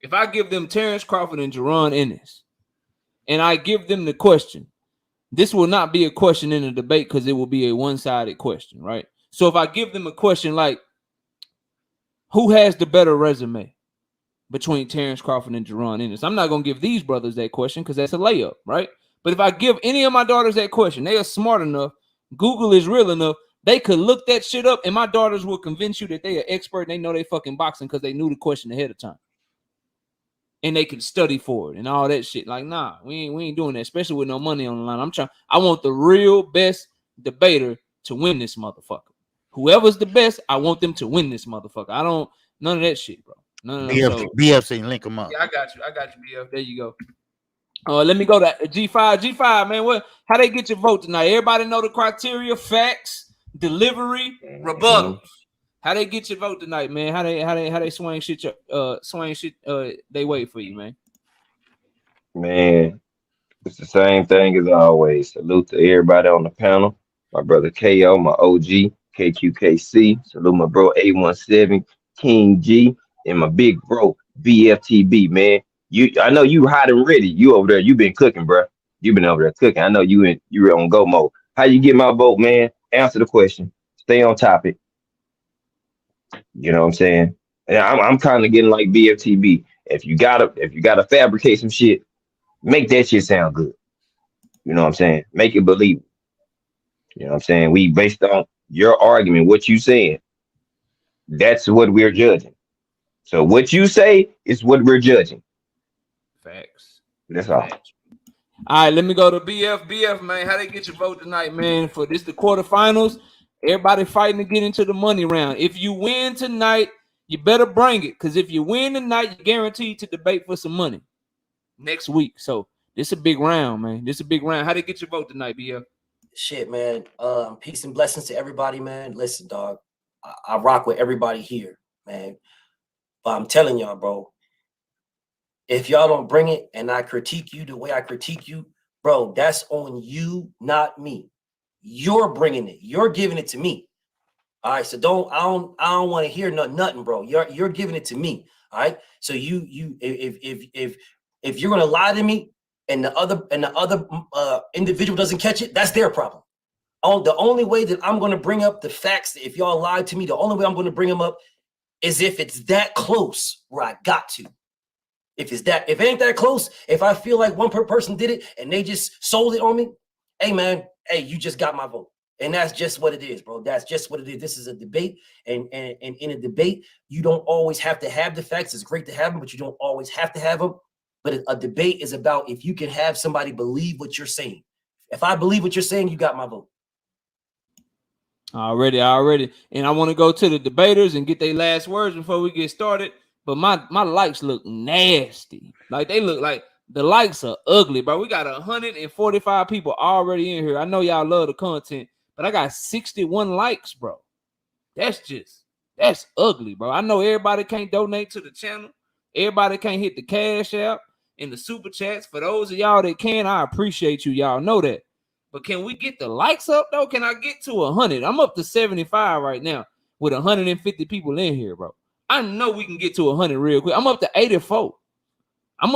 If I give them Terrence Crawford and Jaron Ennis, and I give them the question, this will not be a question in a debate because it will be a one-sided question, right? So if I give them a question like, who has the better resume between Terrence Crawford and Jaron Ennis? I'm not going to give these brothers that question because that's a layup, right? But if I give any of my daughters that question, they are smart enough, Google is real enough, they could look that shit up, and my daughters will convince you that they are expert and they know they fucking boxing because they knew the question ahead of time. And they can study for it and all that shit. Like, nah, we ain't doing that, especially with no money on the line. I want the real best debater to win this motherfucker. Whoever's the best, I want them to win this motherfucker. None of that shit, bro. None of that. BFC, link them up. Yeah, I got you, BF. There you go. Let me go to G5, man. How they get your vote tonight? Everybody know the criteria: facts, delivery, rebuttals. How they get your vote tonight, man? How they swing shit? They wait for you, man. Man, it's the same thing as always. Salute to everybody on the panel. My brother KO, my OG, KQKC. Salute my bro 817, King G, and my big bro BFTB, man. I know you hot and ready. You over there, you been cooking, bro. You been over there cooking. I know you were on go mode. How you get my vote, man? Answer the question. Stay on topic. You know what I'm saying? And I'm kind of getting like BFTB. If you gotta fabricate some shit, make that shit sound good. You know what I'm saying? Make it believable. You know what I'm saying? We based on your argument, what you saying. That's what we're judging. So what you say is what we're judging. Facts. That's all. All right, let me go to BF, man. How they get your vote tonight, man? For this, the quarterfinals. Everybody fighting to get into the money round. If you win tonight, you better bring it. Because if you win tonight, you're guaranteed to debate for some money next week. So this is a big round, man. This is a big round. How they get your vote tonight, BF? Shit, man. Peace and blessings to everybody, man. Listen, dog. I rock with everybody here, man. But I'm telling y'all, bro, if y'all don't bring it and I critique you the way I critique you, bro, that's on you, not me. You're bringing it. You're giving it to me. All right. So I don't want to hear nothing, bro. You're giving it to me. All right. So if you're gonna lie to me and the other individual doesn't catch it, that's their problem. The only way that I'm gonna bring up the facts, if y'all lied to me, the only way I'm gonna bring them up is if it's that close where I got to. If it ain't that close, if I feel like one person did it and they just sold it on me, hey man, hey, you just got my vote. And that's just what it is, bro. That's just what it is. This is a debate. And in a debate, you don't always have to have the facts. It's great to have them, but you don't always have to have them. But a debate is about if you can have somebody believe what you're saying. If I believe what you're saying, you got my vote. Already. And I want to go to the debaters and get their last words before we get started. But my likes look nasty. Like they look like the likes are ugly, bro. We got 145 people already in here. I know y'all love the content, but I got 61 likes, bro. That's ugly, bro. I know everybody can't donate to the channel. Everybody can't hit the cash app and the super chats. For those of y'all that can, I appreciate you. Y'all know that. But can we get the likes up, though? Can I get to 100? I'm up to 75 right now with 150 people in here, bro. I know we can get to 100 real quick. I'm up to 84. I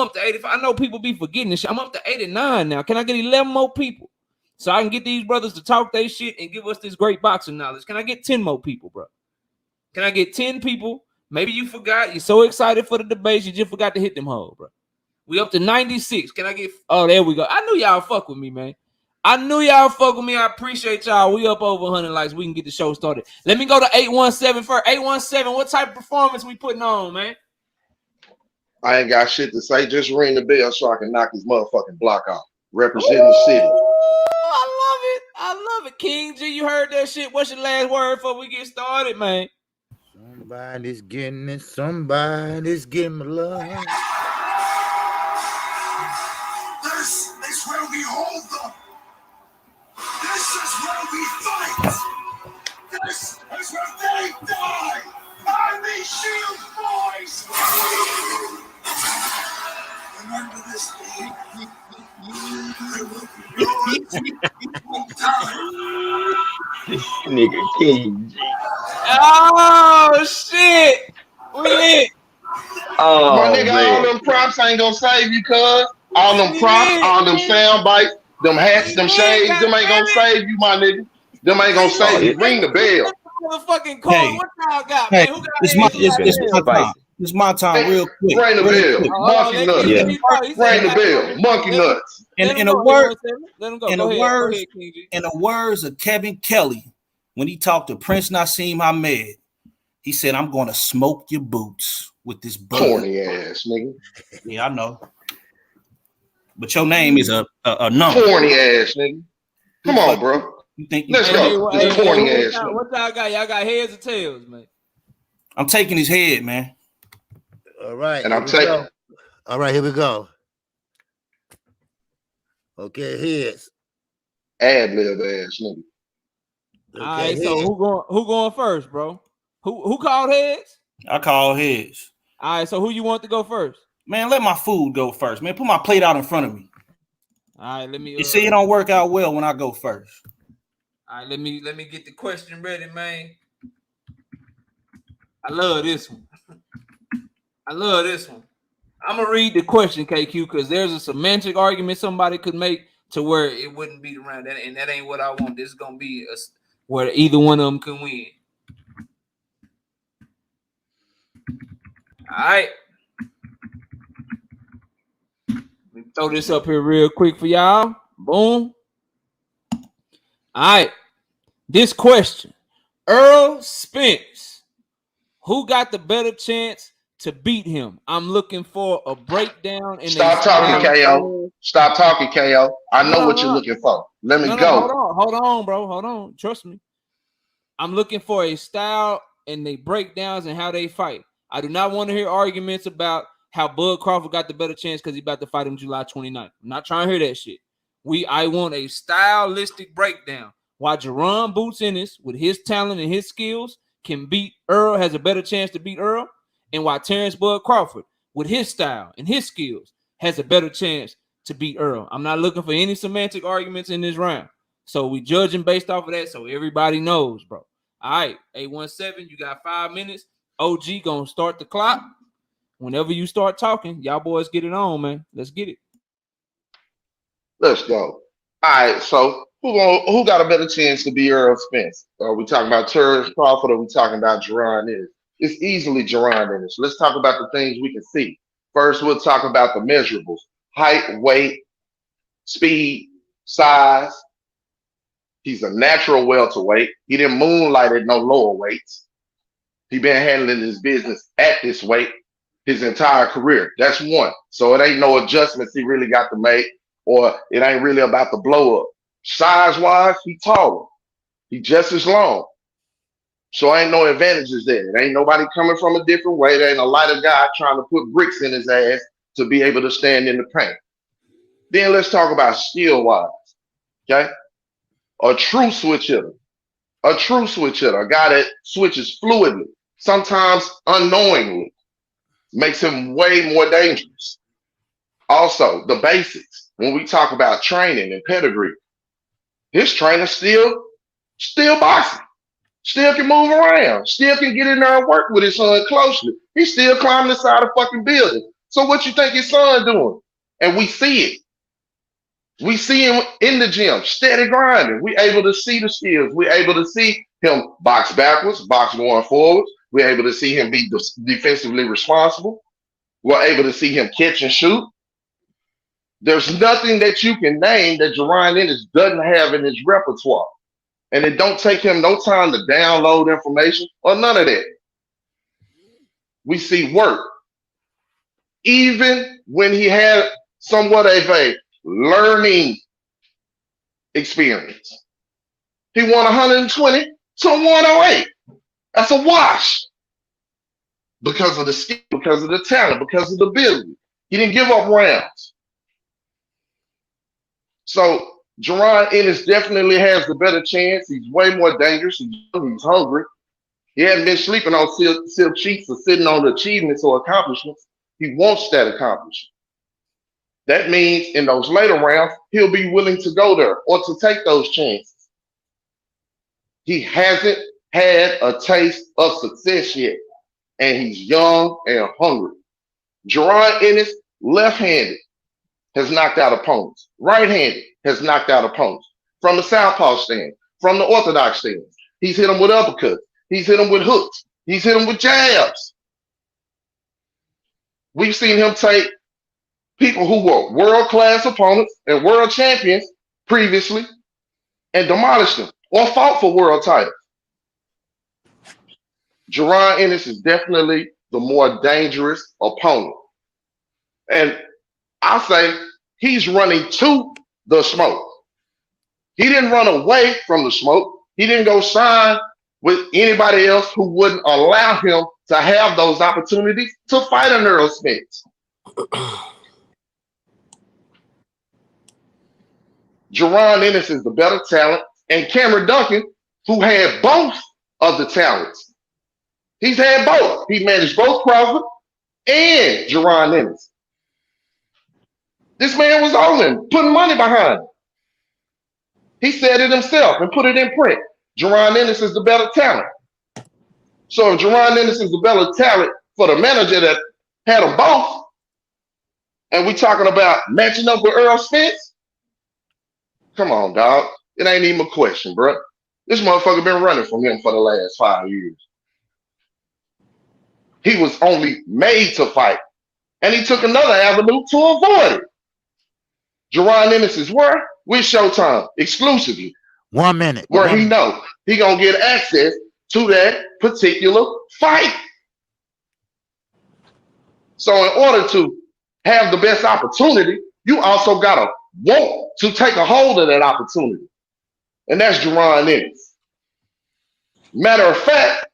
know people be forgetting this shit. I'm up to 89 now. Can I get 11 more people so I can get these brothers to talk their shit and give us this great boxing knowledge? Can I get 10 more people, bro? Can I get 10 people? Maybe you forgot. You're so excited for the debates, you just forgot to hit them hoes, bro. We up to 96. Can I get... Oh, there we go. I knew y'all fuck with me, man. I appreciate y'all. We up over 100 likes. We can get the show started. Let me go to 817 first. 817, what type of performance we putting on, man? I ain't got shit to say. Just ring the bell so I can knock his motherfucking block off. Representing the city. I love it. King G, you heard that shit. What's your last word before we get started, man? Somebody's getting it. Somebody's getting my love. This is where we hold them. This is where we fight. This is where they die. Army Shield boys. Remember this day. Nigga King G. Oh shit! We lit. Oh, my nigga, all them props ain't gonna save you, cuz. All them props, all them sound bites, them hats, them shades, them ain't gonna save you, my nigga. Them ain't gonna save you. Ring the bell. Motherfucking Hey, coin. What y'all got, hey, man? Who got it's heads? Who got It's tails? my time. spicy. It's my time, real quick. Ring the Real bell. quick. Hold on, Monkey let nuts. Yeah. King G talk. He said Ring he the got bell. Monkey let him- nuts. let him In go, the word, 817. Let him go. in Go the ahead. Go words, ahead, King G. in the words of Kevin Kelly, when he talked to Prince Nassim Ahmed, he said, "I'm going to smoke your boots with this bird." Corny ass nigga. Yeah, I know. But your name is a number. Corny ass nigga. Come on, bro. You think you Let's Hey, crazy? go. This corny ass nigga. what y'all got? Y'all got heads or tails, man? I'm taking his head, man. All right. And here I'm we taking. go. All right, here we go. Okay, heads. Ad lib ass nigga. Okay, All right, heads. so who going first, bro? Who called heads? I call heads. All right, so who you want to go first? Man, let my food go first, man. Put my plate out in front of me. All right, let me. You see, it don't work out well when I go first. All right, let me get the question ready, man. I love this one. I love this one. I'm gonna read the question, KQ, because there's a semantic argument somebody could make to where it wouldn't be around that, and that ain't what I want. This is gonna be where either one of them can win. All right. Let me throw this up here real quick for y'all. Boom. All right. This question. Earl Spence. Who got the better chance to beat him? I'm looking for a breakdown. Stop talking, KO. Stop talking, KO. I know what you're looking for. Let me go. Hold on, bro. Hold on. Trust me. I'm looking for a style and they breakdowns and how they fight. I do not want to hear arguments about how Bud Crawford got the better chance because he's about to fight him July 29th. I'm not trying to hear that shit. I want a stylistic breakdown. Why Jerron Boots Ennis, with his talent and his skills, can beat Earl, has a better chance to beat Earl, and why Terrence Bud Crawford, with his style and his skills, has a better chance to beat Earl. I'm not looking for any semantic arguments in this round. So we judging based off of that, so everybody knows, bro. All right, 817, you got 5 minutes. OG gonna start the clock. Whenever you start talking, y'all boys get it on, man. Let's get it. Let's go. All right, so who got a better chance to be Earl Spence? Are we talking about Terrence Crawford or are we talking about Jerron Ennis? It's easily Jerron Ennis. Let's talk about the things we can see. First, we'll talk about the measurables: height, weight, speed, size. He's a natural welterweight. He didn't moonlight at no lower weights. He been handling his business at this weight his entire career. That's one. So it ain't no adjustments he really got to make, or it ain't really about the blow up. Size-wise, he taller. He just as long. So ain't no advantages there. It ain't nobody coming from a different way. There ain't a lighter guy trying to put bricks in his ass to be able to stand in the paint. Then let's talk about skill-wise. Okay? A true switch hitter. A true switch hitter. A guy that switches fluidly, sometimes unknowingly, makes him way more dangerous. Also, the basics. When we talk about training and pedigree, his trainer still boxing. Still can move around. Still can get in there and work with his son closely. He's still climbing the side of fucking building. So what you think his son doing? And we see it. We see him in the gym, steady grinding. We able to see the skills. We able to see him box backwards, box going forwards. We're able to see him be defensively responsible. We're able to see him catch and shoot. There's nothing that you can name that Jerron Ennis doesn't have in his repertoire. And it don't take him no time to download information or none of that. We see work. Even when he had somewhat of a learning experience. He won 120 to 108. That's a wash. Because of the skill, because of the talent, because of the ability. He didn't give up rounds. So Jerron Ennis definitely has the better chance. He's way more dangerous. He's hungry. He hadn't been sleeping on silk sheets or sitting on achievements or accomplishments. He wants that accomplishment. That means in those later rounds, he'll be willing to go there or to take those chances. He hasn't had a taste of success yet, and he's young and hungry. Jerron Ennis, left-handed, has knocked out opponents. Right-handed has knocked out opponents. From the southpaw stand, from the orthodox stand. He's hit them with uppercuts. He's hit them with hooks. He's hit them with jabs. We've seen him take people who were world-class opponents and world champions previously and demolish them or fought for world titles. Jerron Ennis is definitely the more dangerous opponent. And I say he's running to the smoke. He didn't run away from the smoke. He didn't go sign with anybody else who wouldn't allow him to have those opportunities to fight an Errol Spence. Jerron Ennis is the better talent, and Cameron Duncan, who had both of the talents. He's had both. He managed both Crawford and Jerron Ennis. This man was on him, putting money behind him. He said it himself and put it in print. Jerron Ennis is the better talent. So if Jerron Ennis is the better talent for the manager that had them both, and we talking about matching up with Errol Spence, come on, dog. It ain't even a question, bro. This motherfucker been running from him for the last 5 years. He was only made to fight, and he took another avenue to avoid it. Jerron Ennis is where? With Showtime, exclusively. 1 minute. Where he know he gonna get access to that particular fight. So in order to have the best opportunity, you also gotta want to take a hold of that opportunity. And that's Jerron Ennis. Matter of fact,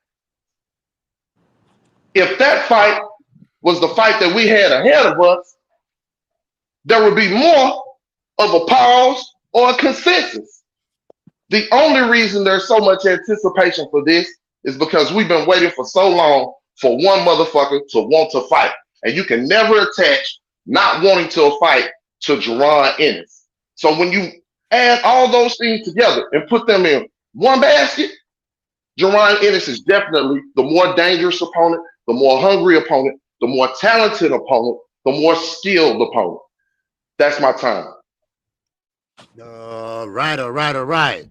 if that fight was the fight that we had ahead of us, there would be more of a pause or a consensus. The only reason there's so much anticipation for this is because we've been waiting for so long for one motherfucker to want to fight. And you can never attach not wanting to fight to Jerron Ennis. So when you add all those things together and put them in one basket, Jerron Ennis is definitely the more dangerous opponent, the more hungry opponent, the more talented opponent, the more skilled opponent. That's my time. All right.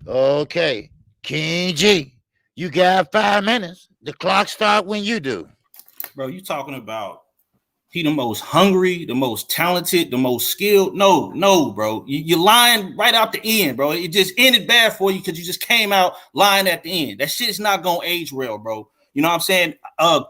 Okay. King G, you got 5 minutes. The clock start when you do. Bro, you talking about he the most hungry, the most talented, the most skilled? No, bro. You're lying right out the end, bro. It just ended bad for you because you just came out lying at the end. That shit's not gonna age well, bro. You know what I'm saying?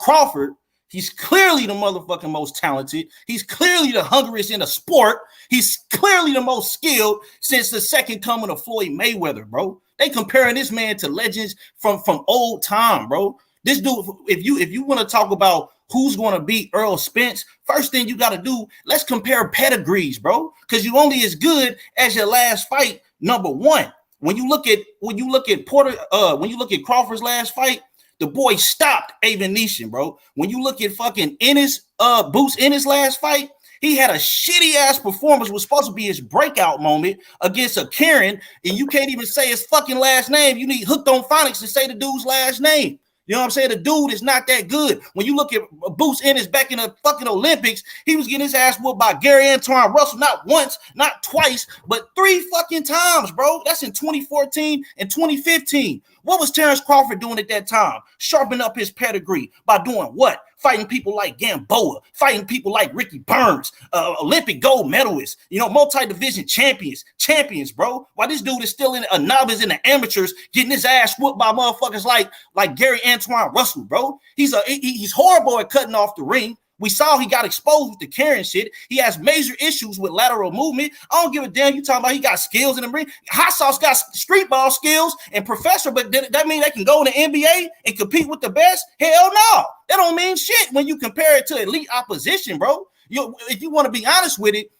Crawford, he's clearly the motherfucking most talented. He's clearly the hungriest in the sport. He's clearly the most skilled since the second coming of Floyd Mayweather, bro. They comparing this man to legends from old time, bro. This dude, if you want to talk about who's going to beat Errol Spence, first thing you got to do, let's compare pedigrees, bro, because you only as good as your last fight, number one. When you look at Crawford's last fight, the boy stopped Avon Nation, bro. When you look at fucking Ennis, Boots Ennis last fight, he had a shitty ass performance. It was supposed to be his breakout moment against a Karen, and you can't even say his fucking last name. You need Hooked on Phonics to say the dude's last name. You know what I'm saying? The dude is not that good. When you look at Boots Ennis back in the fucking Olympics, he was getting his ass whooped by Gary Antoine Russell, not once, not twice, but 3 fucking times, bro. That's in 2014 and 2015. What was Terrence Crawford doing at that time? Sharpening up his pedigree by doing what? Fighting people like Gamboa, fighting people like Ricky Burns, Olympic gold medalists, multi-division champions, bro. While this dude is still in a novice in the amateurs, getting his ass whooped by motherfuckers like Gary Antoine Russell, bro. He's horrible at cutting off the ring. We saw he got exposed with the Karen shit. He has major issues with lateral movement. I don't give a damn. You talking about he got skills in the ring. Hot Sauce got street ball skills and professor, but that mean they can go in the NBA and compete with the best? Hell no. That don't mean shit when you compare it to elite opposition, bro. If you want to be honest with it,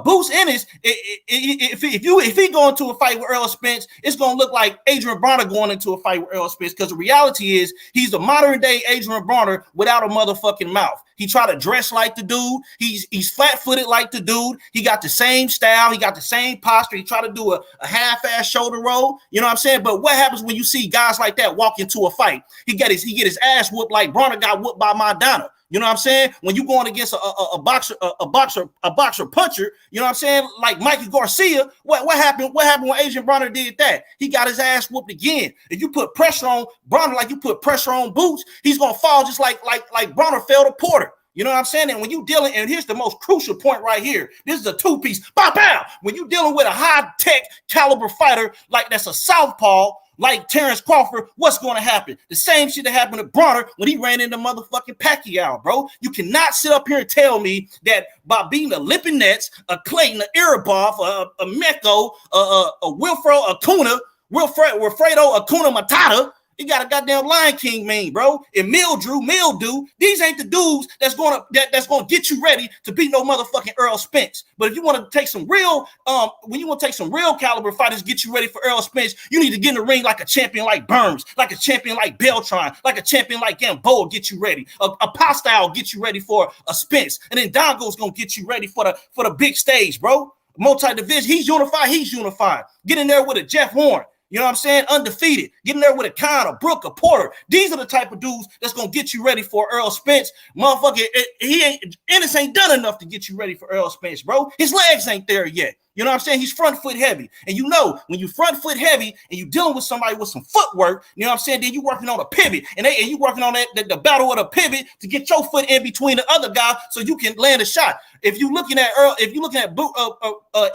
Boots Ennis, if he go into a fight with Errol Spence, it's gonna look like Adrian Bronner going into a fight with Errol Spence, because the reality is he's the modern day Adrian Bronner without a motherfucking mouth. He try to dress like the dude. He's flat-footed like the dude. He got the same style. He got the same posture. He try to do a half-ass shoulder roll. You know what I'm saying? But what happens when you see guys like that walk into a fight? He get his ass whooped like Bronner got whooped by Maidana. You know what I'm saying? When you going against a boxer puncher, you know what I'm saying? Like Mikey Garcia, what happened? What happened when Adrian Bronner did that? He got his ass whooped again. If you put pressure on Bronner like you put pressure on Boots, he's gonna fall just like Bronner fell to Porter. You know what I'm saying? And when you dealing, and here's the most crucial point right here. This is a two-piece. Bow, bow. When you dealing with a high-tech caliber fighter like that's a southpaw, like Terrence Crawford, what's going to happen? The same shit that happened to Bronner when he ran into motherfucking Pacquiao, bro. You cannot sit up here and tell me that by beating a Lipinets, a Clayton, a Irabov, a Mecco, a Wilfredo Acuna Matata, he got a goddamn Lion King meme, bro. And Mildew, these ain't the dudes that's gonna get you ready to beat no motherfucking Earl Spence. But if you want to take some real, when you want to take some real caliber fighters, get you ready for Earl Spence, you need to get in the ring like a champion like Burns, like a champion like Beltran, like a champion like Gamboa, get you ready. A Postile get you ready for a Spence, and then Dongo's gonna get you ready for the big stage, bro. Multi-division, he's unified. Get in there with a Jeff Horn. You know what I'm saying? Undefeated. Get in there with a Khan, a Brook, a Porter. These are the type of dudes that's going to get you ready for Earl Spence. Motherfucker, Ennis ain't done enough to get you ready for Earl Spence, bro. His legs ain't there yet. You know what I'm saying? He's front foot heavy. And you know, when you front foot heavy and you dealing with somebody with some footwork, you know what I'm saying? Then you working on a pivot. And you working on the battle of the pivot to get your foot in between the other guy so you can land a shot. If you looking at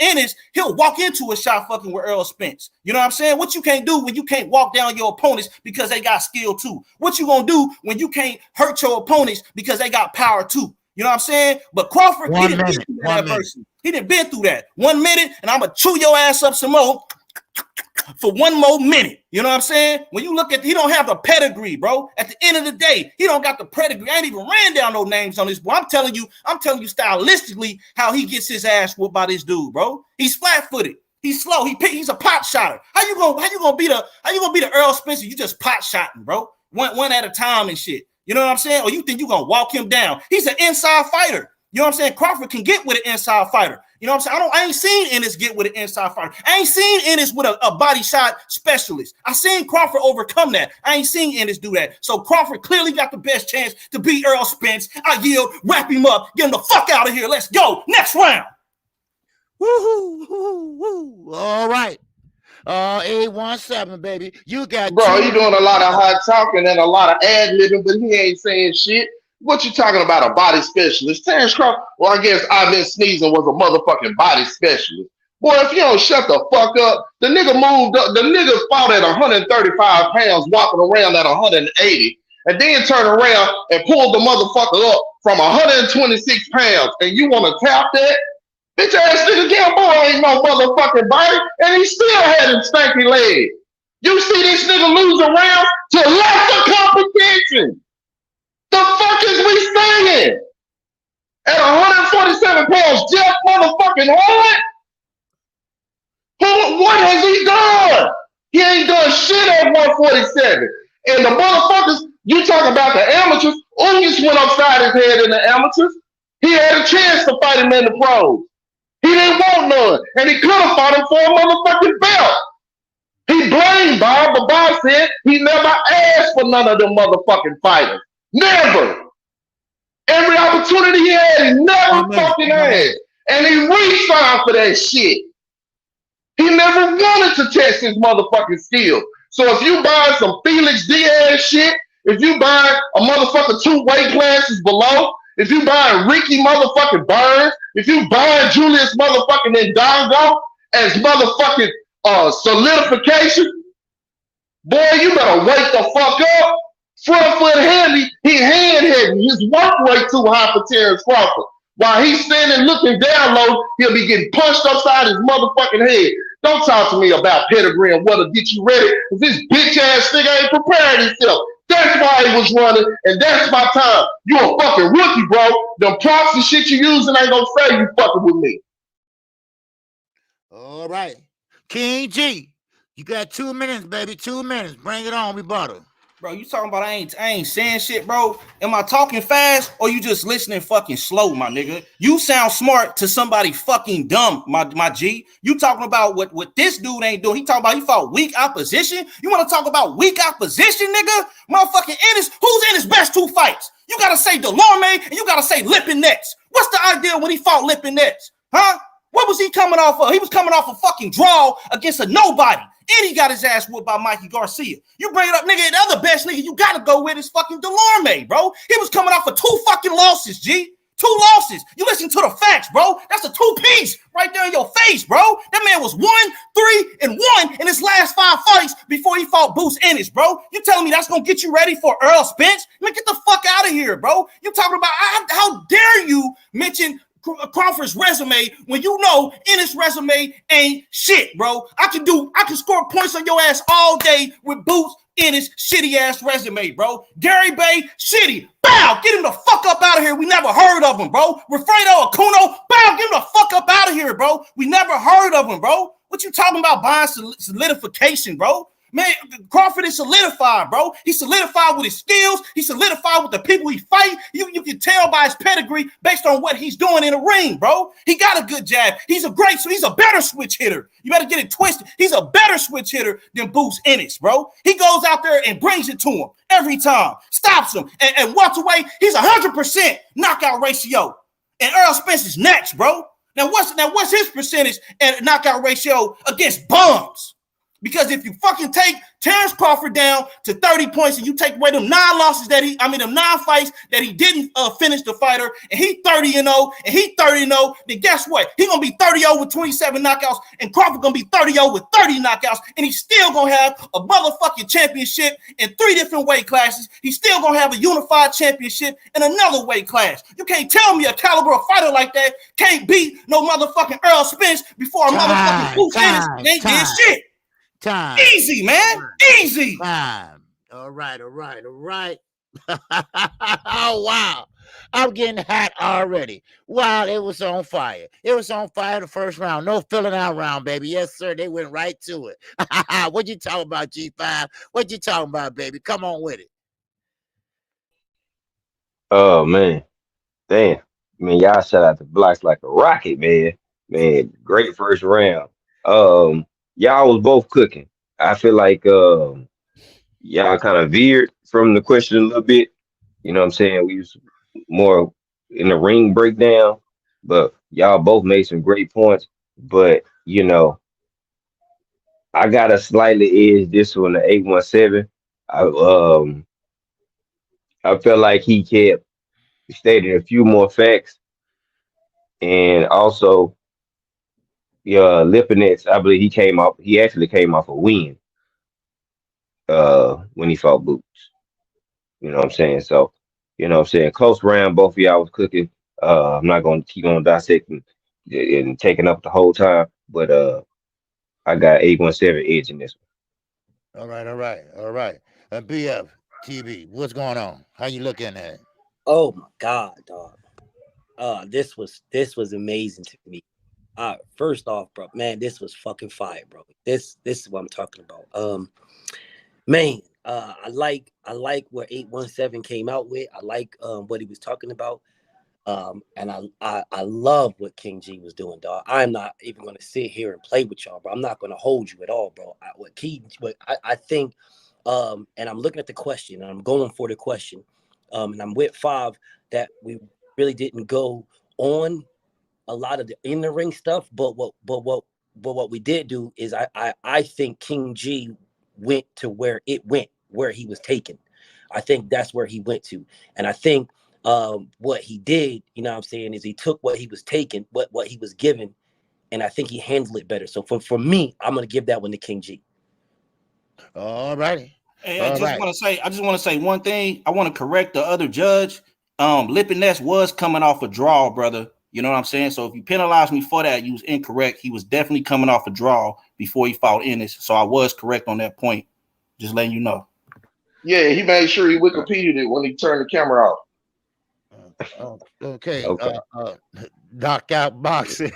Ennis, he'll walk into a shot fucking with Earl Spence. You know what I'm saying? What you can't do when you can't walk down your opponents because they got skill too. What you gonna do when you can't hurt your opponents because they got power too? You know what I'm saying? But Crawford, he didn't been through that person. He didn't been through that. 1 minute, and I'm gonna chew your ass up some more for 1 more minute. You know what I'm saying? When you look at, he don't have the pedigree, bro. At the end of the day, he don't got the pedigree. I ain't even ran down no names on this boy. I'm telling you stylistically how he gets his ass whooped by this dude, bro. He's flat-footed. He's slow. He's a pot shotter. How you gonna beat a Earl Spencer? You just pot shotting, bro. One at a time and shit. You know what I'm saying? Or you think you gonna walk him down? He's an inside fighter. You know what I'm saying? Crawford can get with an inside fighter. You know what I'm saying? I ain't seen Ennis get with an inside fighter. I ain't seen Ennis with a body shot specialist. I seen Crawford overcome that. I ain't seen Ennis do that. So Crawford clearly got the best chance to beat Earl Spence. I yield, wrap him up, get him the fuck out of here. Let's go. Next round. Woo-hoo. All right. 817, baby. You got bro, he doing a lot of hot talking and a lot of ad-libbing, but he ain't saying shit. What you talking about, a body specialist? Terrence Crawford, well, I guess I've been sneezing was a motherfucking body specialist. Boy, if you don't shut the fuck up, the nigga moved up, the nigga fought at 135 pounds, walking around at 180, and then turned around and pulled the motherfucker up from 126 pounds, and you want to tap that? Bitch ass nigga Gamboa ain't no motherfucking body, and he still had him stanky legs. You see this nigga lose around to lesser competition. The fuck is we saying? At 147 pounds, Jeff motherfucking Horn? What has he done? He ain't done shit at 147. And the motherfuckers, you talk about the amateurs, Ugas went upside his head in the amateurs. He had a chance to fight him in the pros. He didn't want none, and he could have fought him for a motherfucking belt. He blamed Bob, but Bob said he never asked for none of them motherfucking fighters. Never. Every opportunity he had, he never fucking asked. And he re-signed for that shit. He never wanted to test his motherfucking skill. So if you buy some Felix Diaz shit, if you buy a motherfucker 2 weight classes below, if you buying Ricky motherfucking Burns, if you buying Julius motherfucking Ndongo as motherfucking solidification, boy, you better wake the fuck up. Front foot heavy, he hand heavy. His work rate too high for Terrence Crawford. While he's standing looking down low, he'll be getting punched upside his motherfucking head. Don't talk to me about pedigree and what'll get you ready, because this bitch ass nigga ain't prepared himself. That's why he was running, and that's my time. You a fucking rookie, bro. Them props and shit you using ain't gonna say you fucking with me. All right. King G, you got 2 minutes, baby. 2 minutes. Bring it on, rebuttal. Bro, you talking about I ain't saying shit, bro? Am I talking fast or you just listening fucking slow, my nigga? You sound smart to somebody fucking dumb, my G. You talking about what this dude ain't doing. He talking about he fought weak opposition. You want to talk about weak opposition, nigga? Motherfucking Ennis. Who's in his best 2 fights? You got to say Delorme and you got to say Lipinets. What's the idea when he fought Lipinets? Huh? What was he coming off of? He was coming off a fucking draw against a nobody. And he got his ass whooped by Mikey Garcia. You bring it up, nigga. The other best nigga you got to go with is fucking Delorme, bro. He was coming off of 2 fucking losses, G. 2 losses. You listen to the facts, bro. That's a 2-piece right there in your face, bro. That man was 1-3-1 in his last 5 fights before he fought Boots Ennis, bro. You telling me that's going to get you ready for Earl Spence? Man, get the fuck out of here, bro. You talking about, how dare you mention Crawford's resume when you know Ennis' resume ain't shit, bro. I can score points on your ass all day with Boots Ennis' shitty ass resume, bro. Gary Bay, shitty. Bow, get him the fuck up out of here. We never heard of him, bro. Refredo Akuno, bow, get him the fuck up out of here, bro. We never heard of him, bro. What you talking about buying solidification, bro? Man, Crawford is solidified, bro. He's solidified with his skills. He's solidified with the people he fight. You can tell by his pedigree based on what he's doing in the ring, bro. He got a good jab. He's a better switch hitter. You better get it twisted. He's a better switch hitter than Boots Ennis, bro. He goes out there and brings it to him every time, stops him, and walks away. He's 100% knockout ratio. And Earl Spence is next, bro. Now what's his percentage and knockout ratio against bums? Because if you fucking take Terrence Crawford down to 30 points and you take away them 9 fights that he didn't finish the fighter, and he 30-0 and he 30-0, then guess what? He gonna be 30-0 with 27 knockouts, and Crawford gonna be 30-0 with 30 knockouts, and he's still gonna have a motherfucking championship in 3 different weight classes. He's still gonna have a unified championship in another weight class. You can't tell me a caliber of fighter like that can't beat no motherfucking Earl Spence before a motherfucking Boots Ennis ain't did shit. Time. Easy, man. Easy. Time. All right. Oh, wow. I'm getting hot already. Wow, it was on fire. It was on fire the first round. No filling out round, baby. Yes, sir. They went right to it. What you talking about, G5? What you talking about, baby? Come on with it. Oh man, damn. Man, y'all shot out the blocks like a rocket, man. Man, great first round. Y'all was both cooking. I feel like y'all kind of veered from the question a little bit. You know what I'm saying? We was more in the ring breakdown, but y'all both made some great points. But you know, I gotta slightly edge this one to 817. I felt like he kept stating a few more facts, and also Lipinets, I believe he actually came off a win when he fought Boots. You know what I'm saying? So, you know what I'm saying? Close round, both of y'all was cooking. I'm not gonna keep on dissecting and taking up the whole time, but I got 817 edge in this one. All right. BF TV, what's going on? How you looking at it? Oh my God, dog. This was amazing to me. First off, bro, man, this was fucking fire, bro. This is what I'm talking about. Man, I like what 817 came out with. I like what he was talking about. And I love what King G was doing, dog. I'm not even gonna sit here and play with y'all, bro. I'm not gonna hold you at all, bro. I think, and I'm looking at the question, and I'm going for the question, and I'm with 5 that we really didn't go on a lot of the in the ring stuff, but what we did do is I think King G went to where he was taken. I think that's where he went to, and I think what he did, you know what I'm saying, is he took what he was taken, what he was given, and I think he handled it better. So for me, I'm gonna give that one to King G. All righty. Hey, I just want to say one thing. I want to correct the other judge. Lipinets was coming off a draw, brother. You know what I'm saying? So if you penalize me for that, you was incorrect. He was definitely coming off a draw before he fought Ennis. So I was correct on that point. Just letting you know. Yeah, he made sure he Wikipedia'd it when he turned the camera off. Okay. Knockout boxing.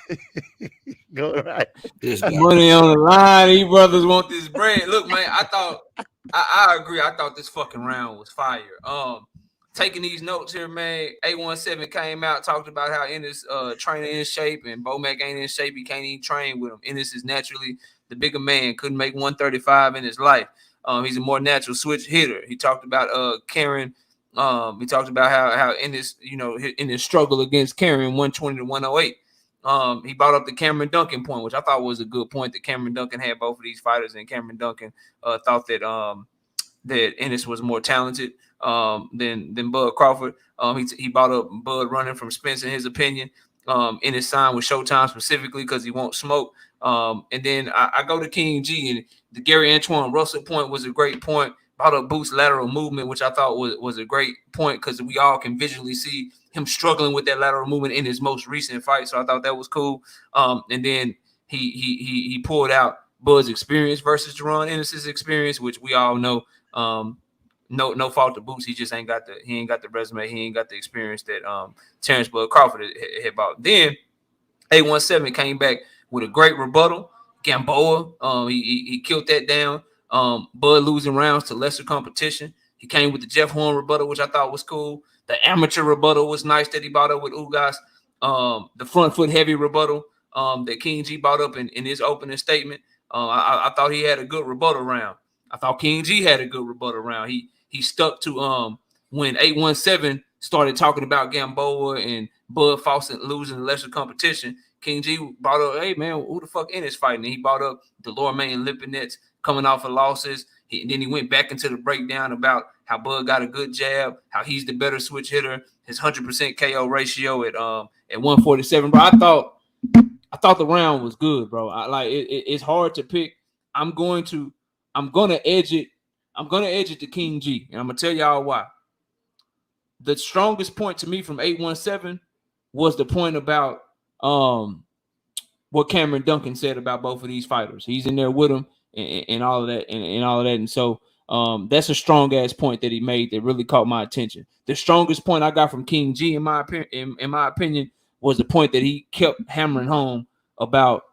Go right. Money on the line. These brothers want this bread. Look, man, I I agree. I thought this fucking round was fire. Taking these notes here, man. 817 came out, talked about how Ennis training in shape and Bomac ain't in shape. He can't even train with him. Ennis is naturally the bigger man. Couldn't make 135 in his life. He's a more natural switch hitter. He talked about Karen. He talked about how Ennis, in his struggle against Karen, 120 to 108. He brought up the Cameron Duncan point, which I thought was a good point. That Cameron Duncan had both of these fighters, and Cameron Duncan thought that that Ennis was more talented than Bud Crawford. He brought up Bud running from Spence in his opinion. In his sign with Showtime specifically because he won't smoke. And then I go to King G, and the Gary Antoine Russell point was a great point. Brought up Boots' lateral movement, which I thought was a great point because we all can visually see him struggling with that lateral movement in his most recent fight. So I thought that was cool. And then he pulled out Bud's experience versus Jerron Ennis's experience, which we all know. No fault to Boots. He just ain't got the resume. He ain't got the experience that Terrence Bud Crawford had bought. Then 817 came back with a great rebuttal. Gamboa, he killed that down. Bud losing rounds to lesser competition. He came with the Jeff Horn rebuttal, which I thought was cool. The amateur rebuttal was nice that he brought up with Ugas. The front foot heavy rebuttal that King G brought up in his opening statement. I thought he had a good rebuttal round. I thought King G had a good rebuttal round. He stuck to when 817 started talking about Gamboa and Bud Fawcett losing the lesser competition. King G brought up, hey man, who the fuck in this fighting? And he brought up Delorme and Lipinets coming off of losses. Then he went back into the breakdown about how Bud got a good jab, how he's the better switch hitter, his 100% KO ratio at 147. Bro, I thought the round was good, bro. It's hard to pick. I'm gonna edge it to King G, and I'm gonna tell y'all why. The strongest point to me from 817 was the point about what Cameron Duncan said about both of these fighters. He's in there with them and all of that and all of that. And so that's a strong ass point that he made that really caught my attention. The strongest point I got from King G, in my opinion, was the point that he kept hammering home about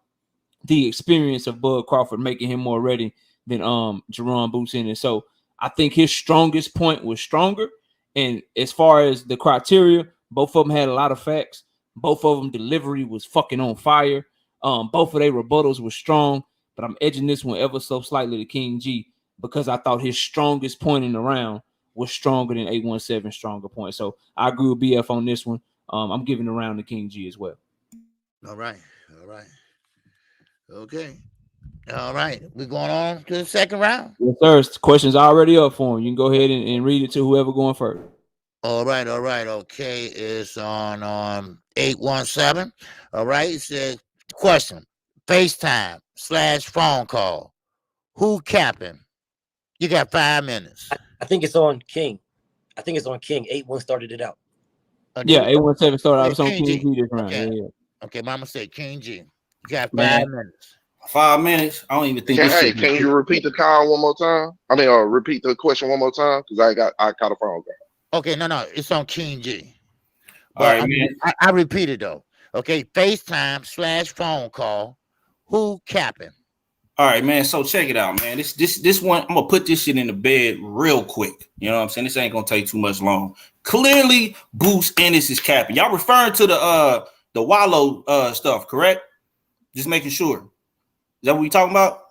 the experience of Bud Crawford making him more ready than Jerron Boots in. And so I think his strongest point was stronger. And as far as the criteria, both of them had a lot of facts. Both of them delivery was fucking on fire. Both of their rebuttals were strong, but I'm edging this one ever so slightly to King G because I thought his strongest point in the round was stronger than 817's stronger point. So I agree with BF on this one. I'm giving the round to King G as well. All right. Okay. All right. We're going on to the second round. Yes, sir. Questions already up for him. You can go ahead and read it to whoever going first. All right. Okay. It's on 817. All right. It says, question, FaceTime/phone call. Who capping? You got 5 minutes. I think it's on King. 8-1 started it out. Yeah, 817 started. I was on King King G. G this round. Okay. Yeah. Okay, Mama said King G. You got 5 Man. minutes. 5 minutes. I don't even think. Can you repeat the call one more time? I mean, repeat the question one more time because I caught a phone call. Okay, no, it's on King G. All right, man. I repeat it though. Okay, FaceTime/phone call. Who capping? All right, man. So check it out, man. This one, I'm gonna put this shit in the bed real quick. You know what I'm saying? This ain't gonna take too much long. Clearly, Boots Ennis is capping. Y'all referring to the Wallow stuff, correct? Just making sure. Is that what we talking about?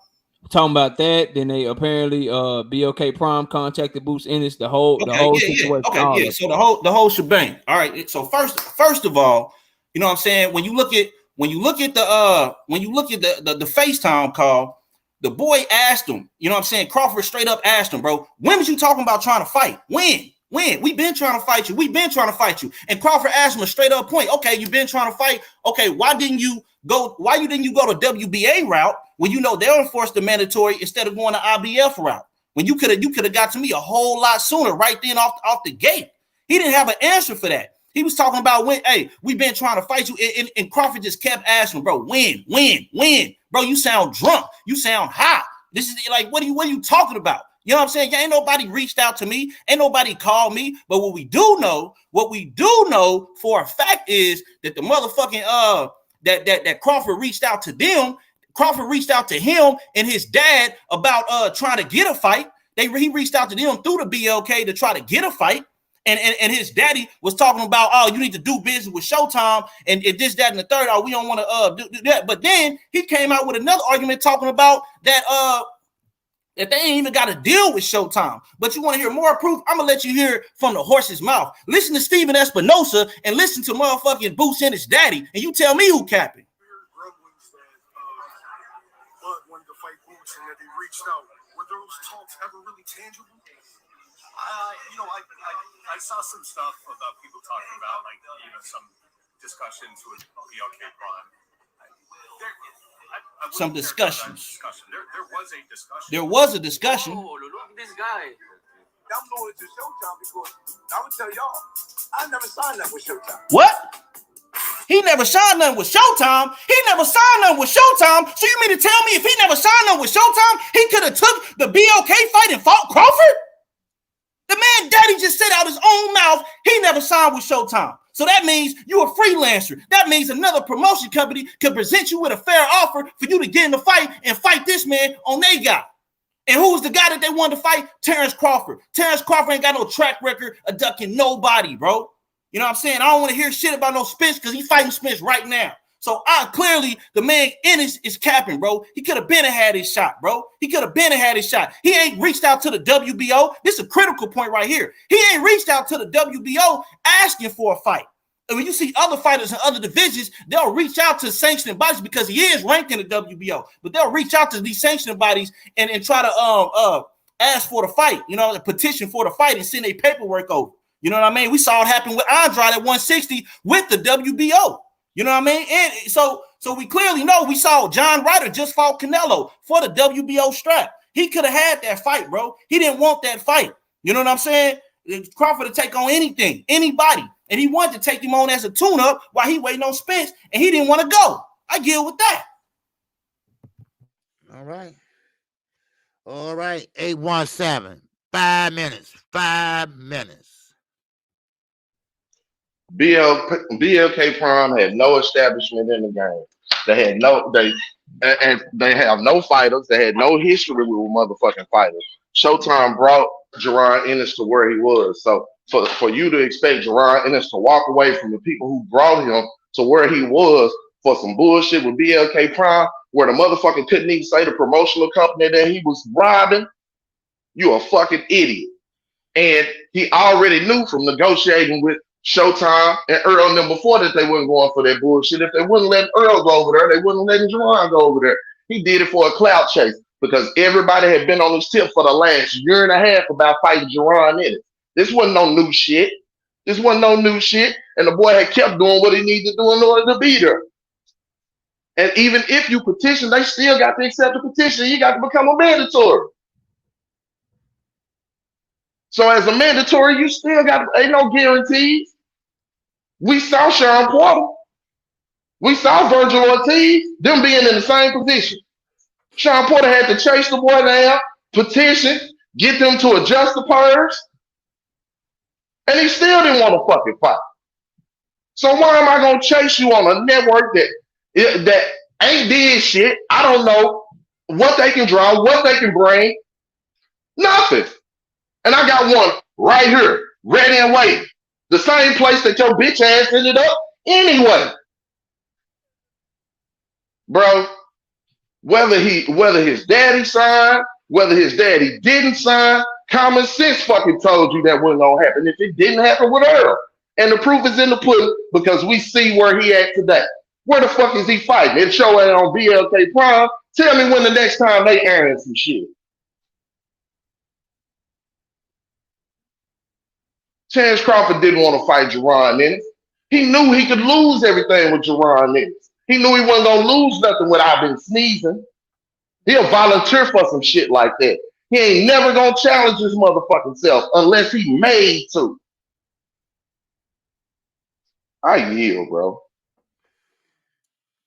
Talking about that, then they apparently BOK Prime contacted Boots Ennis, the whole situation. Okay, yeah. So the whole shebang. All right. So first of all, you know what I'm saying? When you look at the FaceTime call, the boy asked him, you know what I'm saying? Crawford straight up asked him, bro, when was you talking about trying to fight? When? We've been trying to fight you. And Crawford asked him a straight up point. Okay, you've been trying to fight. Okay, why didn't you go to WBA route when you know they'll enforce the mandatory instead of going the IBF route? When you could have got to me a whole lot sooner, right then off the gate. He didn't have an answer for that. He was talking about when, hey, we've been trying to fight you. And Crawford just kept asking, bro, when? Bro, you sound drunk. You sound hot. This is like, what are you talking about? You know what I'm saying? Ain't nobody reached out to me. Ain't nobody called me. But what we do know for a fact is that the motherfucking that Crawford reached out to them. Crawford reached out to him and his dad about trying to get a fight. He reached out to them through the BLK to try to get a fight. And his daddy was talking about, oh, you need to do business with Showtime and this, that, and the third. Oh, we don't want to do that. But then he came out with another argument talking about that that they ain't even got to deal with Showtime. But you want to hear more proof? I'm gonna let you hear it from the horse's mouth. Listen to Steven Espinosa and listen to motherfucking Boots and his daddy, and you tell me who capping. But when the fight Boots and that they reached out, were those talks ever really tangible? I saw some stuff about people talking about, like, some discussions with BLK Prime. Some discussions. There was a discussion. There was a discussion. Oh, look at this guy. I'm going to Showtime because I would tell y'all, I never signed up with Showtime. What? He never signed nothing with Showtime. He never signed nothing with Showtime. So you mean to tell me if he never signed nothing with Showtime, he could have took the BLK fight and fought Crawford? The man daddy just said out his own mouth he never signed with Showtime. So that means you're a freelancer. That means another promotion company could present you with a fair offer for you to get in the fight and fight this man on their guy. And who was the guy that they wanted to fight? Terrence Crawford. Terrence Crawford ain't got no track record of ducking nobody, bro. You know what I'm saying? I don't want to hear shit about no Spence because he's fighting Spence right now. So clearly the man Ennis is capping, bro. He could have been had his shot, bro. He could have been had his shot. He ain't reached out to the WBO. This is a critical point right here. He ain't reached out to the WBO asking for a fight. And when you see other fighters in other divisions, they'll reach out to sanctioning bodies because he is ranked in the WBO. But they'll reach out to these sanctioning bodies and try to ask for the fight, the petition for the fight and send their paperwork over. You know what I mean? We saw it happen with Andrade at 160 with the WBO. You know what I mean? And so we clearly know we saw John Ryder just fought Canelo for the WBO strap. He could have had that fight, bro. He didn't want that fight. You know what I'm saying? Crawford to take on anything, anybody. And he wanted to take him on as a tune-up while he waiting on Spence, and he didn't want to go. I deal with that. All right. 817. 5 minutes. 5 minutes. BLK Prime had no establishment in the game. They have no fighters. They had no history with motherfucking fighters. Showtime brought Jerron Ennis to where he was. So for you to expect Jerron Ennis to walk away from the people who brought him to where he was for some bullshit with BLK Prime, where the motherfucker couldn't even say the promotional company that he was robbing, you a fucking idiot. And he already knew from negotiating with Showtime and Earl and them before that they weren't going for that bullshit. If they wouldn't let Earl go over there, they wouldn't let Jerron go over there. He did it for a clout chase because everybody had been on his tip for the last year and a half about fighting Jerron Ennis. This wasn't no new shit. And the boy had kept doing what he needed to do in order to be there. And even if you petition, they still got to accept the petition. You got to become a mandatory. So as a mandatory, you still got, ain't no guarantees. We saw Sean Porter. We saw Virgil Ortiz, them being in the same position. Sean Porter had to chase the boy down, petition, get them to adjust the purse, and he still didn't want to fucking fight. So why am I going to chase you on a network that ain't did shit? I don't know what they can draw, what they can bring. Nothing. And I got one right here, ready and waiting. The same place that your bitch ass ended up anyway. Bro, whether his daddy signed, whether his daddy didn't sign, common sense fucking told you that wasn't gonna happen if it didn't happen with Earl. And the proof is in the pudding because we see where he at today. Where the fuck is he fighting? It show it on BLK Prime. Tell me when the next time they airing some shit. Terrence Crawford didn't want to fight Jerron Ennis. He knew he could lose everything with Jerron Ennis. He knew he wasn't going to lose nothing without been sneezing. He'll volunteer for some shit like that. He ain't never going to challenge his motherfucking self unless he made to. I yield, bro.